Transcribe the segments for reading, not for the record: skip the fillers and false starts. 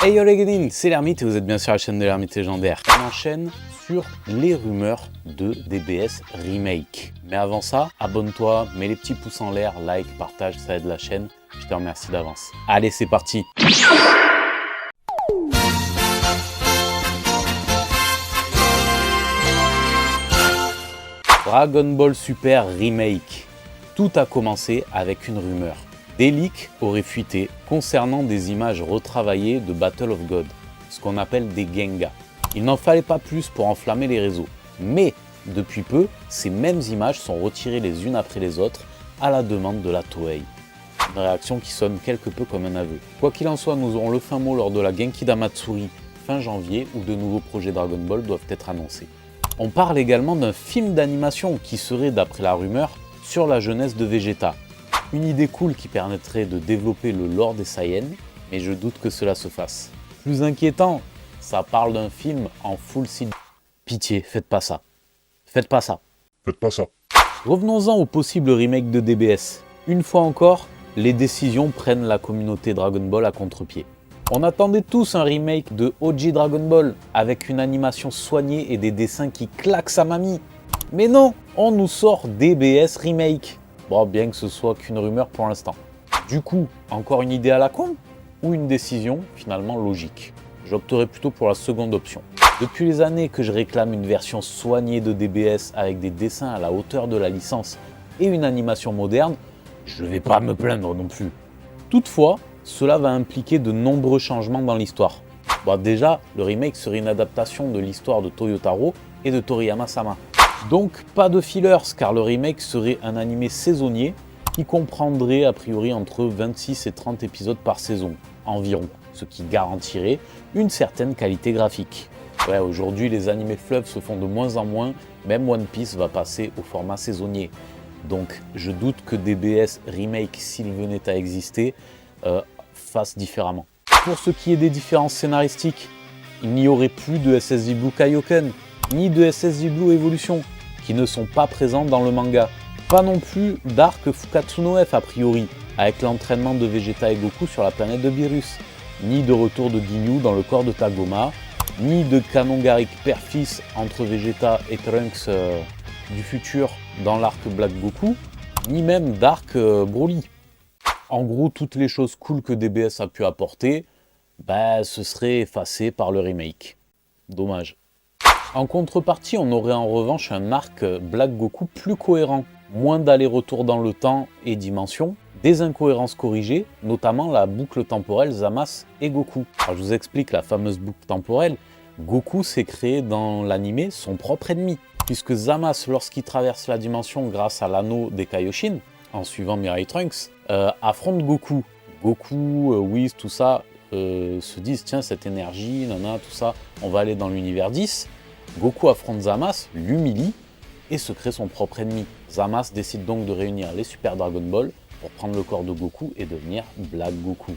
Hey yo les Godin, c'est l'Ermite et vous êtes bien sur la chaîne de l'Ermite légendaire. On enchaîne sur les rumeurs de DBS Remake. Mais avant ça, abonne-toi, mets les petits pouces en l'air, like, partage, ça aide la chaîne. Je te remercie d'avance. Allez, c'est parti. Dragon Ball Super Remake. Tout a commencé avec une rumeur. Des leaks auraient fuité concernant des images retravaillées de Battle of God, ce qu'on appelle des Genga. Il n'en fallait pas plus pour enflammer les réseaux. Mais, depuis peu, ces mêmes images sont retirées les unes après les autres à la demande de la Toei. Une réaction qui sonne quelque peu comme un aveu. Quoi qu'il en soit, nous aurons le fin mot lors de la Genki Damatsuri fin janvier où de nouveaux projets Dragon Ball doivent être annoncés. On parle également d'un film d'animation qui serait, d'après la rumeur, sur la jeunesse de Vegeta. Une idée cool qui permettrait de développer le lore des Saiyans, mais je doute que cela se fasse. Plus inquiétant, ça parle d'un film en full CG. Pitié, faites pas ça. Faites pas ça. Faites pas ça. Revenons-en au possible remake de DBS. Une fois encore, les décisions prennent la communauté Dragon Ball à contre-pied. On attendait tous un remake de OG Dragon Ball, avec une animation soignée et des dessins qui claquent sa mamie. Mais non, on nous sort DBS Remake. Bon, bien que ce soit qu'une rumeur pour l'instant. Du coup, encore une idée à la con ou une décision finalement logique? J'opterais plutôt pour la seconde option. Depuis les années que je réclame une version soignée de DBS avec des dessins à la hauteur de la licence et une animation moderne, je vais pas me plaindre non plus. Toutefois, cela va impliquer de nombreux changements dans l'histoire. Bon, déjà, le remake serait une adaptation de l'histoire de Toyotaro et de Toriyama-sama. Donc pas de fillers car le remake serait un animé saisonnier qui comprendrait a priori entre 26 et 30 épisodes par saison environ, ce qui garantirait une certaine qualité graphique. Ouais, aujourd'hui les animés fleuves se font de moins en moins, même One Piece va passer au format saisonnier. Donc je doute que DBS Remake, s'il venait à exister, fasse différemment. Pour ce qui est des différences scénaristiques, il n'y aurait plus de SSJ Blue Kaioken, ni de SSJ Blue Evolution, qui ne sont pas présents dans le manga. Pas non plus d'arc Fukatsu no F a priori, avec l'entraînement de Vegeta et Goku sur la planète de Beerus, ni de retour de Ginyu dans le corps de Tagoma, ni de canon Garrick père-fils entre Vegeta et Trunks du futur dans l'arc Black Goku, ni même d'arc Broly. En gros, toutes les choses cool que DBS a pu apporter, ce serait effacé par le remake. Dommage. En contrepartie, on aurait en revanche un arc Black Goku plus cohérent, moins d'allers-retours dans le temps et dimension, des incohérences corrigées, notamment la boucle temporelle Zamasu et Goku. Alors je vous explique la fameuse boucle temporelle. Goku s'est créé dans l'animé son propre ennemi, puisque Zamasu, lorsqu'il traverse la dimension grâce à l'anneau des Kaioshin, en suivant Mirai Trunks, affronte Goku. Goku, Whis, tout ça, se disent tiens cette énergie, nana, tout ça, on va aller dans l'univers 10. Goku affronte Zamasu, l'humilie et se crée son propre ennemi. Zamasu décide donc de réunir les Super Dragon Ball pour prendre le corps de Goku et devenir Black Goku,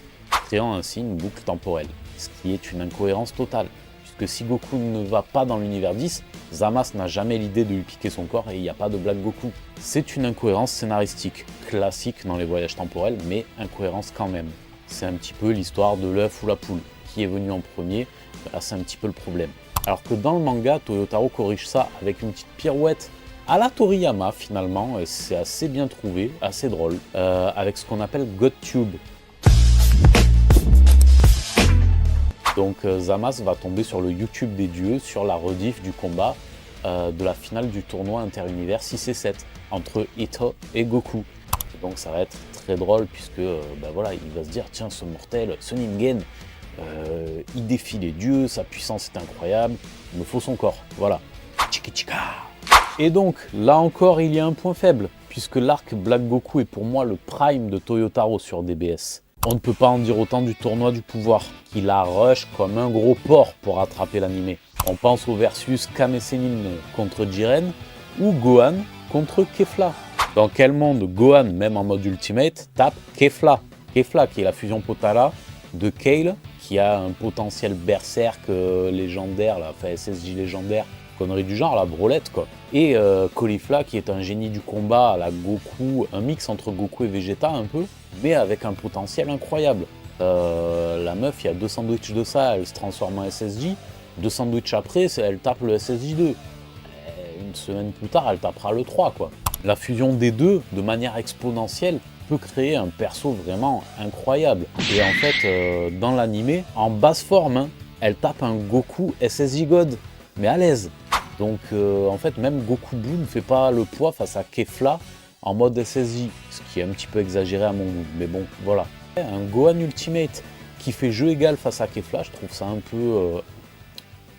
créant ainsi une boucle temporelle, ce qui est une incohérence totale, puisque si Goku ne va pas dans l'univers 10, Zamasu n'a jamais l'idée de lui piquer son corps et il n'y a pas de Black Goku. C'est une incohérence scénaristique, classique dans les voyages temporels, mais incohérence quand même. C'est un petit peu l'histoire de l'œuf ou la poule, qui est venu en premier, là c'est un petit peu le problème. Alors que dans le manga, Toyotaro corrige ça avec une petite pirouette à la Toriyama finalement, et c'est assez bien trouvé, assez drôle, avec ce qu'on appelle GodTube. Donc Zamasu va tomber sur le YouTube des dieux, sur la rediff du combat de la finale du tournoi interunivers 6 et 7, entre Ito et Goku. Et donc ça va être très drôle puisque voilà, il va se dire tiens ce mortel, ce Ningen, il défie les dieux, sa puissance est incroyable, il me faut son corps, voilà. Tchiki-tchika. Et donc, là encore, il y a un point faible, puisque l'arc Black Goku est pour moi le prime de Toyotaro sur DBS. On ne peut pas en dire autant du tournoi du pouvoir, qui la rush comme un gros porc pour rattraper l'animé. On pense au versus Kame Sennin contre Jiren, ou Gohan contre Kefla. Dans quel monde Gohan, même en mode Ultimate, tape Kefla? Kefla qui est la fusion Potala de Kale, qui a un potentiel berserk légendaire, là, enfin SSJ légendaire, connerie du genre, la brolette quoi. Et Caulifla qui est un génie du combat à la Goku, un mix entre Goku et Vegeta un peu, mais avec un potentiel incroyable. La meuf, il y a 2 sandwichs de ça, elle se transforme en SSJ. 2 sandwichs après, elle tape le SSJ 2. Une semaine plus tard, elle tapera le 3, quoi. La fusion des deux, de manière exponentielle, peut créer un perso vraiment incroyable. Et en fait, dans l'animé, en basse forme, hein, elle tape un Goku SSJ God, mais à l'aise. Donc en fait, même Goku Blue ne fait pas le poids face à Kefla en mode SSJ, ce qui est un petit peu exagéré à mon goût, mais bon, voilà. Un Gohan Ultimate qui fait jeu égal face à Kefla, je trouve ça un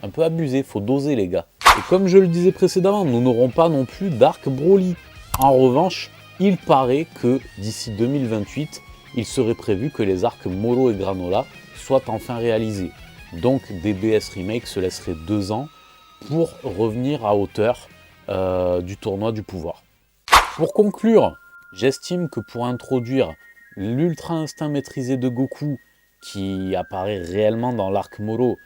peu abusé, faut doser les gars. Et comme je le disais précédemment, nous n'aurons pas non plus d'arc Broly. En revanche, il paraît que d'ici 2028, il serait prévu que les arcs Moro et Granola soient enfin réalisés. Donc DBS Remake se laisserait 2 ans pour revenir à hauteur du tournoi du pouvoir. Pour conclure, j'estime que pour introduire l'ultra instinct maîtrisé de Goku, qui apparaît réellement dans l'arc Moro,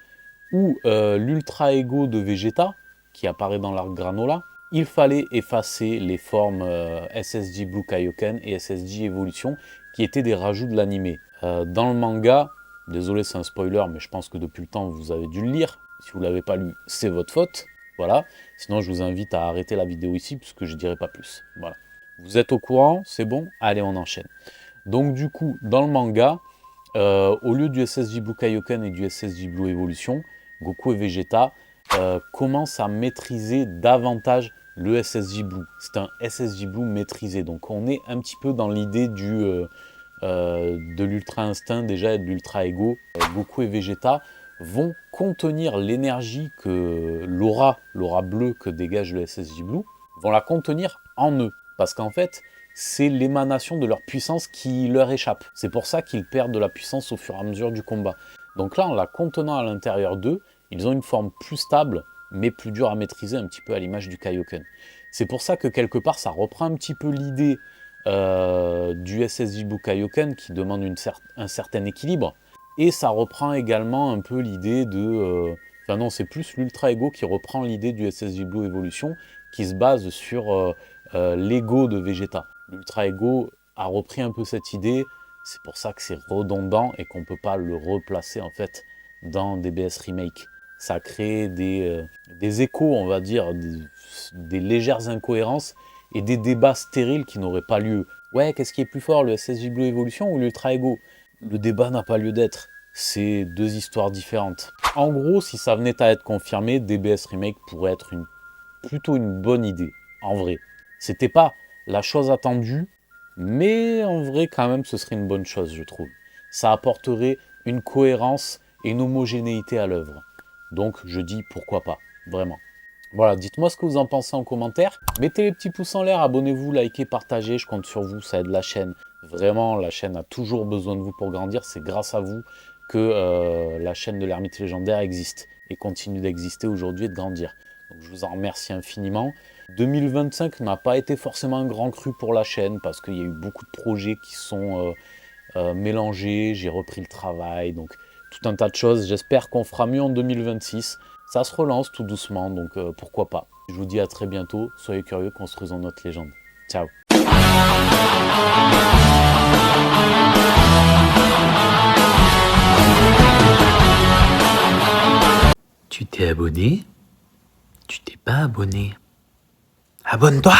ou l'ultra ego de Vegeta, qui apparaît dans l'arc Granola, il fallait effacer les formes SSJ Blue Kaioken et SSJ Evolution, qui étaient des rajouts de l'animé. Dans le manga, désolé c'est un spoiler, mais je pense que depuis le temps vous avez dû le lire. Si vous ne l'avez pas lu, c'est votre faute. Voilà. Sinon, je vous invite à arrêter la vidéo ici, puisque je ne dirai pas plus. Voilà. Vous êtes au courant, c'est bon? Allez, on enchaîne. Donc du coup, dans le manga, au lieu du SSJ Blue Kaioken et du SSJ Blue Evolution, Goku et Vegeta commencent à maîtriser davantage le SSJ Blue. C'est un SSJ Blue maîtrisé. Donc on est un petit peu dans l'idée de l'Ultra Instinct déjà et de l'Ultra Ego. Goku et Vegeta vont contenir l'énergie que l'aura bleue que dégage le SSJ Blue, vont la contenir en eux. Parce qu'en fait, c'est l'émanation de leur puissance qui leur échappe. C'est pour ça qu'ils perdent de la puissance au fur et à mesure du combat. Donc là, en la contenant à l'intérieur d'eux, ils ont une forme plus stable, mais plus dure à maîtriser, un petit peu à l'image du Kaioken. C'est pour ça que quelque part, ça reprend un petit peu l'idée du SSJ Blue Kaioken qui demande un certain équilibre. Et ça reprend également un peu l'idée de... Enfin non, c'est plus l'Ultra Ego qui reprend l'idée du SSJ Blue Evolution, qui se base sur l'ego de Vegeta. L'Ultra Ego a repris un peu cette idée, c'est pour ça que c'est redondant et qu'on ne peut pas le replacer en fait dans DBS Remake. Ça crée des échos, on va dire, des légères incohérences et des débats stériles qui n'auraient pas lieu. Ouais, qu'est-ce qui est plus fort, le SSJ Blue Evolution ou l'Ultra Ego? Le débat n'a pas lieu d'être. C'est deux histoires différentes. En gros, si ça venait à être confirmé, DBS Remake pourrait être plutôt une bonne idée, en vrai. C'était pas la chose attendue, mais en vrai, quand même, ce serait une bonne chose, je trouve. Ça apporterait une cohérence et une homogénéité à l'œuvre. Donc, je dis pourquoi pas, vraiment. Voilà, dites-moi ce que vous en pensez en commentaire. Mettez les petits pouces en l'air, abonnez-vous, likez, partagez, je compte sur vous, ça aide la chaîne. Vraiment, la chaîne a toujours besoin de vous pour grandir. C'est grâce à vous que la chaîne de l'Ermite Légendaire existe et continue d'exister aujourd'hui et de grandir. Donc, je vous en remercie infiniment. 2025 n'a pas été forcément un grand cru pour la chaîne parce qu'il y a eu beaucoup de projets qui sont mélangés. J'ai repris le travail, donc tout un tas de choses. J'espère qu'on fera mieux en 2026. Ça se relance tout doucement, donc pourquoi pas. Je vous dis à très bientôt. Soyez curieux, construisons notre légende. Ciao. Tu t'es abonné? Tu t'es pas abonné? Abonne-toi!